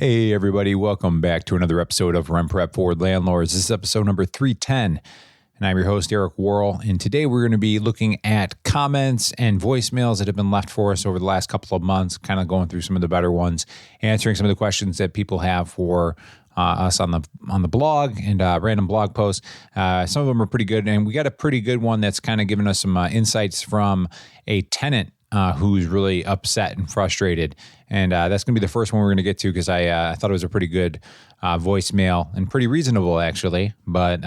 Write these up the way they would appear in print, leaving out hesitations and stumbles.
Hey, everybody. Welcome back to another episode of Rent Prep for Landlords. This is episode number 310, and I'm your host, Eric Worrell. And today we're going to be looking at comments and voicemails that have been left for us over the last couple of months, kind of going through some of the better ones, answering some of the questions that people have for us on the blog and random blog posts. Some of them are pretty good, and we got a pretty good one that's kind of giving us some insights from a tenant who's really upset and frustrated. And that's going to be the first one we're going to get to because I thought it was a pretty good voicemail and pretty reasonable, actually, but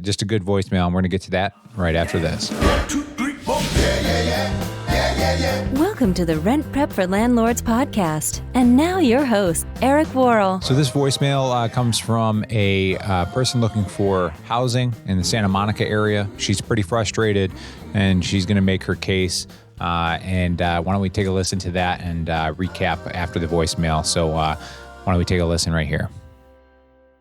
just a good voicemail. And we're going to get to that right after this. 1, 2, 3, 4. Yeah. Welcome to the Rent Prep for Landlords podcast. And now your host, Eric Worrell. So this voicemail comes from a person looking for housing in the Santa Monica area. She's pretty frustrated and she's going to make her case. And why don't we take a listen to that and recap after the voicemail. So why don't we take a listen right here?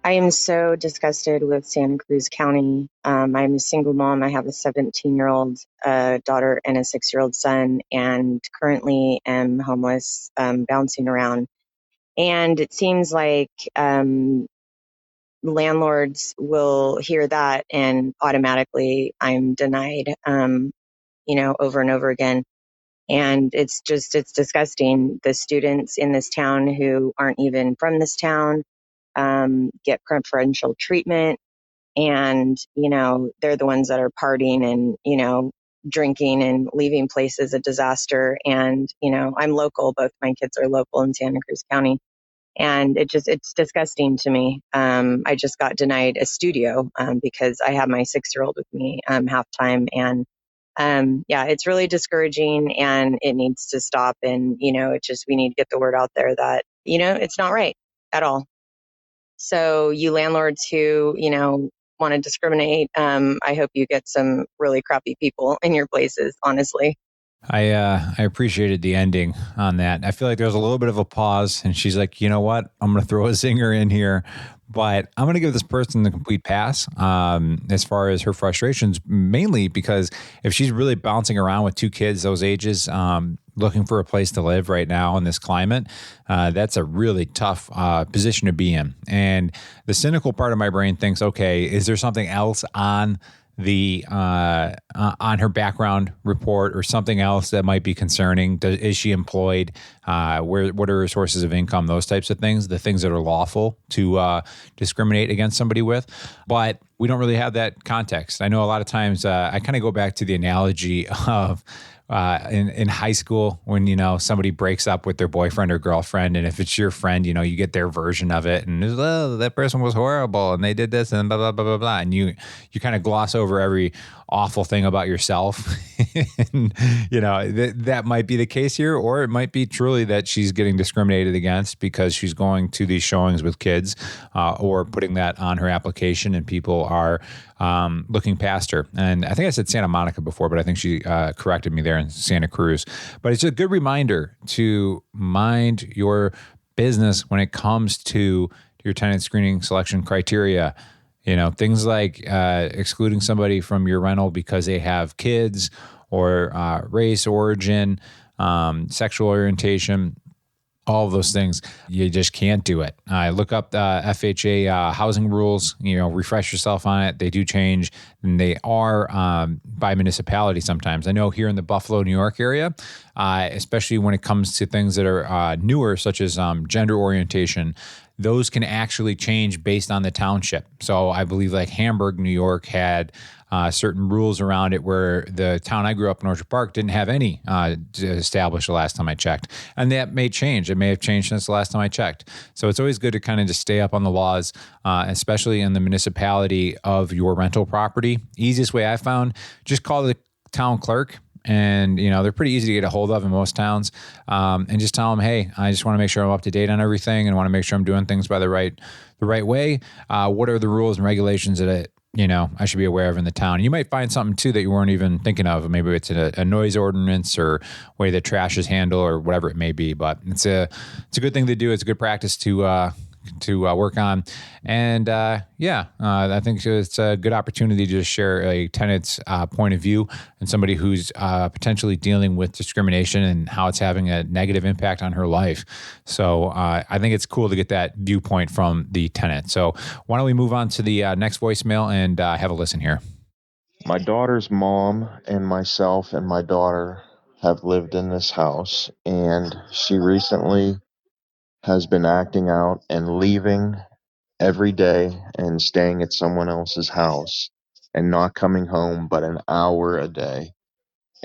I am so disgusted with Santa Cruz County. I'm a single mom. I have a 17-year-old daughter and a 6-year-old son, and currently am homeless, bouncing around. And it seems like landlords will hear that and automatically I'm denied, over and over again. And it's disgusting. The students in this town who aren't even from this town get preferential treatment, and they're the ones that are partying and drinking and leaving places a disaster. And I'm local, both my kids are local in Santa Cruz County, and it's disgusting to me. I just got denied a studio because I have my 6-year-old with me half time, and it's really discouraging and it needs to stop. And we need to get the word out there that it's not right at all. So you landlords who, want to discriminate, I hope you get some really crappy people in your places, honestly. I appreciated the ending on that. I feel like there was a little bit of a pause and she's like, you know what? I'm going to throw a zinger in here, but I'm going to give this person the complete pass as far as her frustrations, mainly because if she's really bouncing around with 2 kids, those ages, looking for a place to live right now in this climate, that's a really tough position to be in. And the cynical part of my brain thinks, okay, is there something else on the on her background report or something else that might be concerning? Is she employed? What are her sources of income? Those types of things, the things that are lawful to discriminate against somebody with. But we don't really have that context. I know a lot of times I kind of go back to the analogy of in high school when, somebody breaks up with their boyfriend or girlfriend, and if it's your friend, you get their version of it, and that person was horrible and they did this and blah, blah, blah, blah, blah. And you kind of gloss over every awful thing about yourself. And, that might be the case here, or it might be truly that she's getting discriminated against because she's going to these showings with kids or putting that on her application and people are looking past her. And I think I said Santa Monica before, but I think she corrected me there in Santa Cruz. But it's a good reminder to mind your business when it comes to your tenant screening selection criteria. Things like excluding somebody from your rental because they have kids or race, origin, sexual orientation. All of those things, you just can't do it. Look up the FHA housing rules, refresh yourself on it. They do change, and they are by municipality sometimes. I know here in the Buffalo, New York area, especially when it comes to things that are newer, such as gender orientation, those can actually change based on the township. So I believe like Hamburg, New York had certain rules around it where the town I grew up in, Orchard Park, didn't have any established the last time I checked. And that may change. It may have changed since the last time I checked. So it's always good to kind of just stay up on the laws, especially in the municipality of your rental property. Easiest way I found, just call the town clerk. And, they're pretty easy to get a hold of in most towns. And just tell them, hey, I just want to make sure I'm up to date on everything and want to make sure I'm doing things by the right way. What are the rules and regulations that I should be aware of in the town? You might find something too that you weren't even thinking of. Maybe it's a noise ordinance or way that trash is handled or whatever it may be. But it's a good thing to do. It's a good practice to to work on. And I think it's a good opportunity to just share a tenant's point of view and somebody who's potentially dealing with discrimination and how it's having a negative impact on her life. So I think it's cool to get that viewpoint from the tenant. So why don't we move on to the next voicemail and have a listen here. My daughter's mom and myself and my daughter have lived in this house, and she recently has been acting out and leaving every day and staying at someone else's house and not coming home but an hour a day.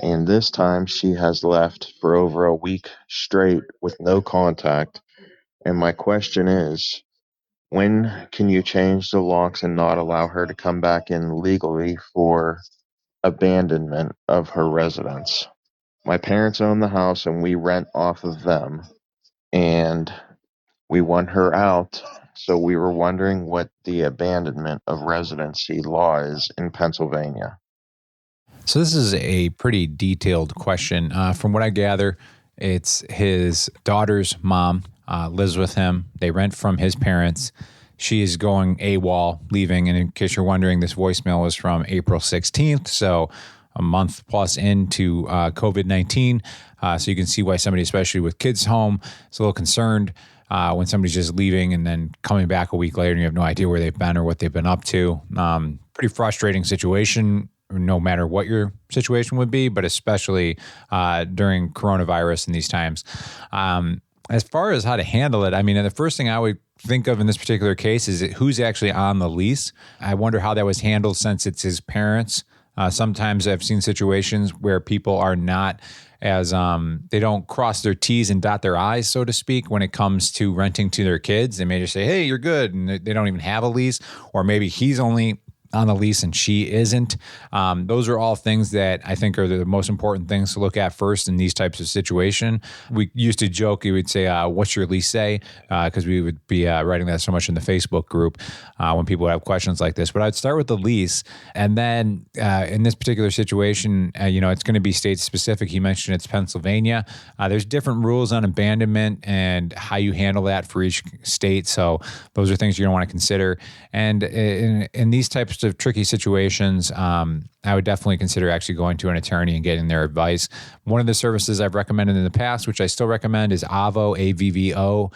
And this time she has left for over a week straight with no contact. And my question is, when can you change the locks and not allow her to come back in legally for abandonment of her residence? My parents own the house and we rent off of them, and we want her out. So we were wondering what the abandonment of residency law is in Pennsylvania. So this is a pretty detailed question. From what I gather, it's his daughter's mom lives with him. They rent from his parents. She is going AWOL, leaving. And in case you're wondering, this voicemail was from April 16th. So a month plus into COVID-19. So you can see why somebody, especially with kids home, is a little concerned when somebody's just leaving and then coming back a week later and you have no idea where they've been or what they've been up to. Pretty frustrating situation, no matter what your situation would be, but especially during coronavirus in these times. As far as how to handle it, I mean, the first thing I would think of in this particular case is who's actually on the lease. I wonder how that was handled since it's his parents. Sometimes I've seen situations where people are not as they don't cross their T's and dot their I's, so to speak, when it comes to renting to their kids. They may just say, hey, you're good. And they don't even have a lease, or maybe he's only on the lease and she isn't. Those are all things that I think are the most important things to look at first in these types of situation. We used to joke, you would say, what's your lease say? Because we would be writing that so much in the Facebook group when people have questions like this. But I'd start with the lease. And then in this particular situation, it's going to be state specific. He mentioned it's Pennsylvania. There's different rules on abandonment and how you handle that for each state. So those are things you're going to want to consider. And in these types of tricky situations, I would definitely consider actually going to an attorney and getting their advice. One of the services I've recommended in the past, which I still recommend, is avvo.com,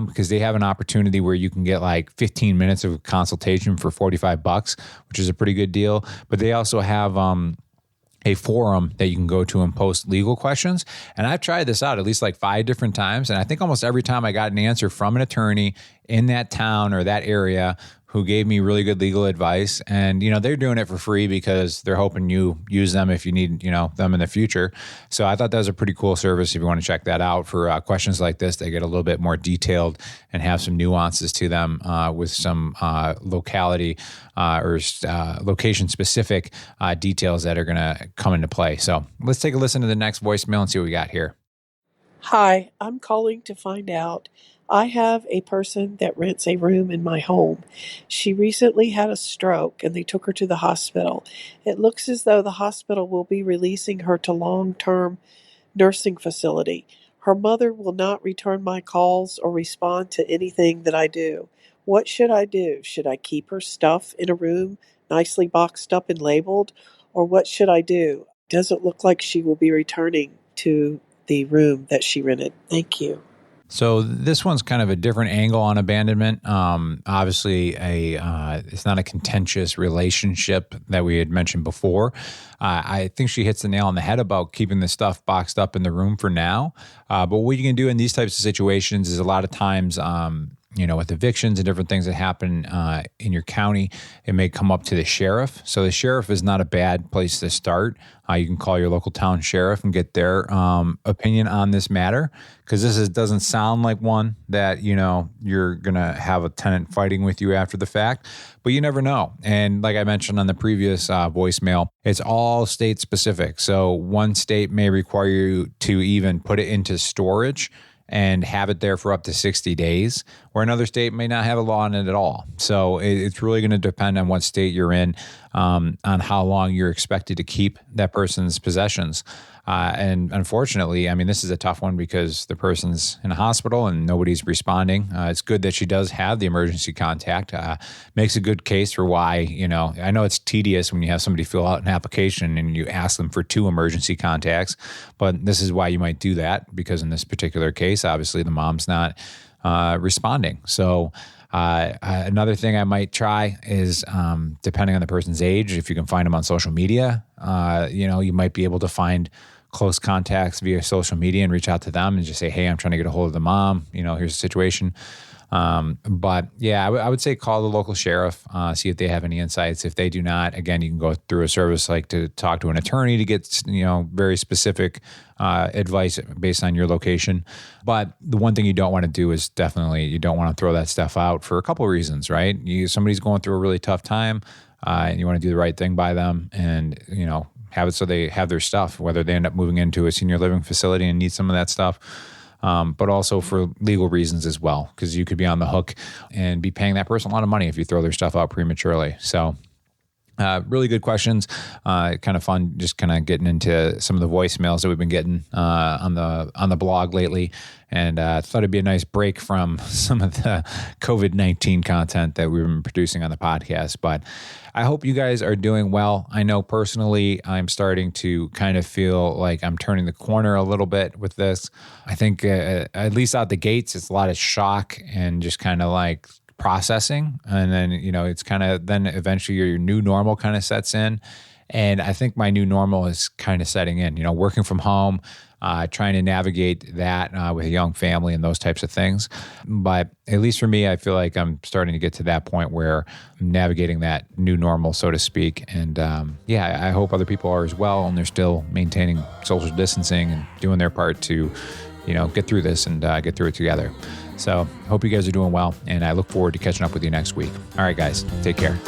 because they have an opportunity where you can get like 15 minutes of consultation for $45, which is a pretty good deal. But they also have a forum that you can go to and post legal questions. And I've tried this out at least like 5 different times. And I think almost every time I got an answer from an attorney in that town or that area who gave me really good legal advice. And, they're doing it for free because they're hoping you use them if you need, them in the future. So I thought that was a pretty cool service if you want to check that out for questions like this. They get a little bit more detailed and have some nuances to them with some locality or location-specific details that are going to come into play. So let's take a listen to the next voicemail and see what we got here. Hi, I'm calling to find out. I have a person that rents a room in my home. She recently had a stroke and they took her to the hospital. It looks as though the hospital will be releasing her to long-term nursing facility. Her mother will not return my calls or respond to anything that I do. What should I do? Should I keep her stuff in a room, nicely boxed up and labeled? Or what should I do? Doesn't look like she will be returning to the room that she rented. Thank you. So this one's kind of a different angle on abandonment. Obviously, it's not a contentious relationship that we had mentioned before. I think she hits the nail on the head about keeping the stuff boxed up in the room for now. But what you can do in these types of situations is a lot of times, with evictions and different things that happen in your county, it may come up to the sheriff. So the sheriff is not a bad place to start. You can call your local town sheriff and get their opinion on this matter, because this doesn't sound like one that, you're going to have a tenant fighting with you after the fact, but you never know. And like I mentioned on the previous voicemail, it's all state specific. So one state may require you to even put it into storage and have it there for up to 60 days, where another state may not have a law on it at all. So it's really going to depend on what state you're in. on how long you're expected to keep that person's possessions. And unfortunately, I mean, this is a tough one because the person's in a hospital and nobody's responding. It's good that she does have the emergency contact. Makes a good case for why, I know it's tedious when you have somebody fill out an application and you ask them for 2 emergency contacts, but this is why you might do that, because in this particular case, obviously the mom's not responding. So another thing I might try is, depending on the person's age, if you can find them on social media, you might be able to find close contacts via social media and reach out to them and just say, hey, I'm trying to get a hold of the mom. Here's the situation. But yeah, I would say call the local sheriff, see if they have any insights. If they do not, again, you can go through a service like to talk to an attorney to get, very specific advice based on your location. But the one thing you don't want to do is definitely, you don't want to throw that stuff out for a couple of reasons, right? Somebody's going through a really tough time, and you want to do the right thing by them and, have it so they have their stuff, whether they end up moving into a senior living facility and need some of that stuff. But also for legal reasons as well, because you could be on the hook and be paying that person a lot of money if you throw their stuff out prematurely. So really good questions. Kind of fun just kind of getting into some of the voicemails that we've been getting on the blog lately. And thought it'd be a nice break from some of the COVID-19 content that we've been producing on the podcast. But I hope you guys are doing well. I know personally, I'm starting to kind of feel like I'm turning the corner a little bit with this. I think at least out the gates, it's a lot of shock and just kind of like processing. And then, it's kind of then eventually your new normal kind of sets in. And I think my new normal is kind of setting in, working from home, trying to navigate that with a young family and those types of things. But at least for me, I feel like I'm starting to get to that point where I'm navigating that new normal, so to speak. And I hope other people are as well. And they're still maintaining social distancing and doing their part to, get through this and get through it together. So hope you guys are doing well. And I look forward to catching up with you next week. All right, guys, take care.